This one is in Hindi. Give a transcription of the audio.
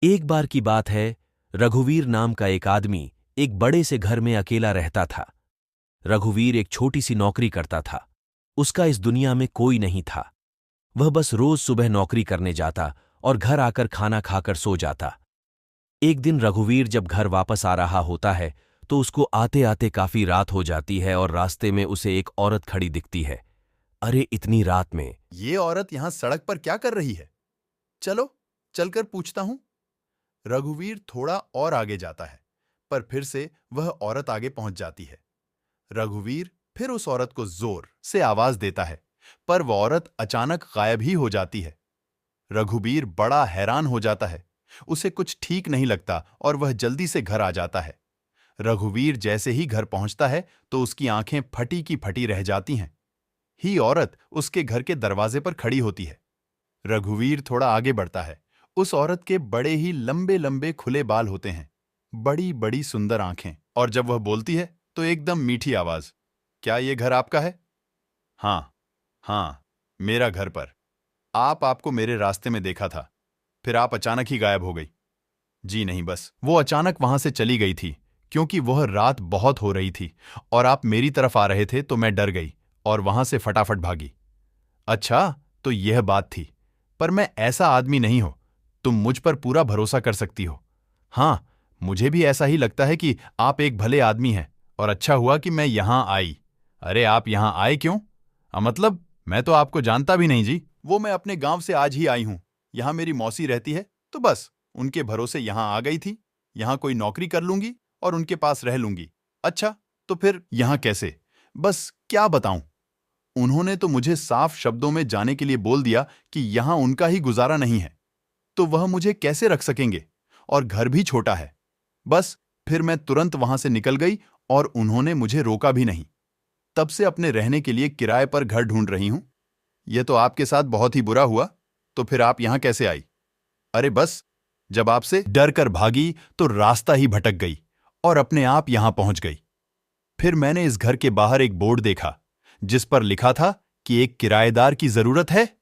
एक बार की बात है, रघुवीर नाम का एक आदमी एक बड़े से घर में अकेला रहता था। रघुवीर एक छोटी सी नौकरी करता था। उसका इस दुनिया में कोई नहीं था। वह बस रोज सुबह नौकरी करने जाता और घर आकर खाना खाकर सो जाता। एक दिन रघुवीर जब घर वापस आ रहा होता है तो उसको आते आते काफी रात हो जाती है और रास्ते में उसे एक औरत खड़ी दिखती है। अरे इतनी रात में! ये औरत यहां सड़क पर क्या कर रही है? चलो, चलकर पूछता हूं। रघुवीर थोड़ा और आगे जाता है, पर फिर से वह औरत आगे पहुंच जाती है। रघुवीर फिर उस औरत को जोर से आवाज देता है, पर वह औरत अचानक गायब ही हो जाती है। रघुवीर बड़ा हैरान हो जाता है। उसे कुछ ठीक नहीं लगता और वह जल्दी से घर आ जाता है। रघुवीर जैसे ही घर पहुंचता है तो उसकी आंखें फटी की फटी रह जाती हैं। ही औरत उसके घर के दरवाजे पर खड़ी होती है। रघुवीर थोड़ा आगे बढ़ता है। उस औरत के बड़े ही लंबे लंबे खुले बाल होते हैं, बड़ी बड़ी सुंदर आंखें, और जब वह बोलती है तो एकदम मीठी आवाज। क्या ये घर आपका है? हाँ, हाँ, मेरा घर पर। आपको मेरे रास्ते में देखा था, फिर आप अचानक ही गायब हो गई। जी नहीं, बस वो अचानक वहां से चली गई थी, क्योंकि वह रात बहुत हो रही थी और आप मेरी तरफ आ रहे थे तो मैं डर गई और वहां से फटाफट भागी। अच्छा, तो यह बात थी। पर मैं ऐसा आदमी नहीं हूं। तुम मुझ पर पूरा भरोसा कर सकती हो। हाँ, मुझे भी ऐसा ही लगता है कि आप एक भले आदमी हैं और अच्छा हुआ कि मैं यहां आई। अरे आप यहां आए क्यों? मतलब मैं तो आपको जानता भी नहीं जी। वो मैं अपने गांव से आज ही आई हूं। यहां मेरी मौसी रहती है, तो बस उनके भरोसे यहां आ गई थी। यहां कोई नौकरी कर लूंगी और उनके पास रह लूंगी। अच्छा, तो फिर यहां कैसे? बस क्या बताऊं। उन्होंने तो मुझे साफ शब्दों में जाने के लिए बोल दिया कि यहां उनका ही गुजारा नहीं है, तो वह मुझे कैसे रख सकेंगे? और घर भी छोटा है। बस फिर मैं तुरंत वहां से निकल गई और उन्होंने मुझे रोका भी नहीं। तब से अपने रहने के लिए किराए पर घर ढूंढ रही हूं। यह तो आपके साथ बहुत ही बुरा हुआ। तो फिर आप यहां कैसे आई? अरे बस, जब आपसे डर कर भागी तो रास्ता ही भटक गई और अपने आप यहां पहुंच गई। फिर मैंने इस घर के बाहर एक बोर्ड देखा जिस पर लिखा था कि एक किराएदार की जरूरत है।